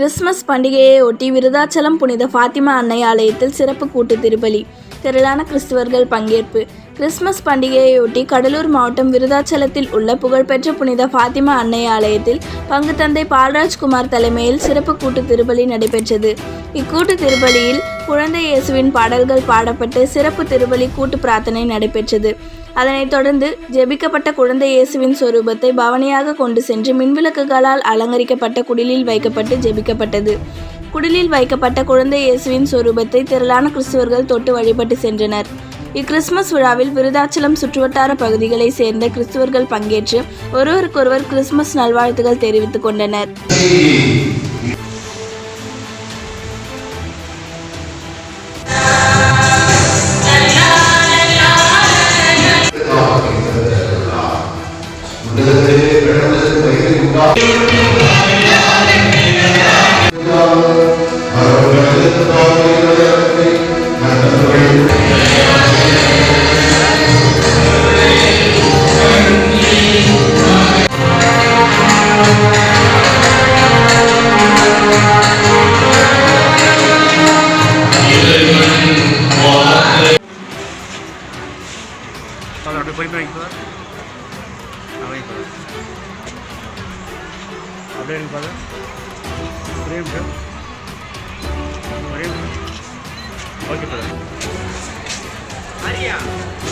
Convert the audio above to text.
Christmas பண்டிகையை ஒட்டி விருதாச்சலம் புனித ஃபாத்திமா அன்னை ஆலயத்தில் சிறப்பு கூட்டு திருப்பலி. திரளான கிறிஸ்தவர்கள் பங்கேற்பு. கிறிஸ்துமஸ் பண்டிகையையொட்டி கடலூர் மாவட்டம் விருதாச்சலத்தில் உள்ள புகழ்பெற்ற புனித ஃபாத்திமா அன்னை ஆலயத்தில் பங்கு தந்தை பால்ராஜ்குமார் தலைமையில் சிறப்பு கூட்டு திருப்பலி நடைபெற்றது. இக்கூட்டு திருப்பலியில் குழந்தை இயேசுவின் பாடல்கள் பாடப்பட்டு சிறப்பு திருப்பலி கூட்டு பிரார்த்தனை நடைபெற்றது. அதனைத் தொடர்ந்து ஜெபிக்கப்பட்ட குழந்தை இயேசுவின் சொரூபத்தை பவனியாக கொண்டு சென்று மின்விளக்குகளால் அலங்கரிக்கப்பட்ட குடிலில் வைக்கப்பட்டு ஜெபிக்கப்பட்டது. குடிலில் வைக்கப்பட்ட குழந்தை இயேசுவின் சொரூபத்தை திரளான கிறிஸ்தவர்கள் தொட்டு வழிபட்டு சென்றனர். இக்கிறிஸ்துமஸ் விழாவில் விருதாச்சலம் சுற்றுவட்டார பகுதிகளை சேர்ந்த கிறிஸ்தவர்கள் பங்கேற்று ஒருவருக்கொருவர் கிறிஸ்துமஸ் நல்வாழ்த்துகள் தெரிவித்துக் கொண்டனர். Maria.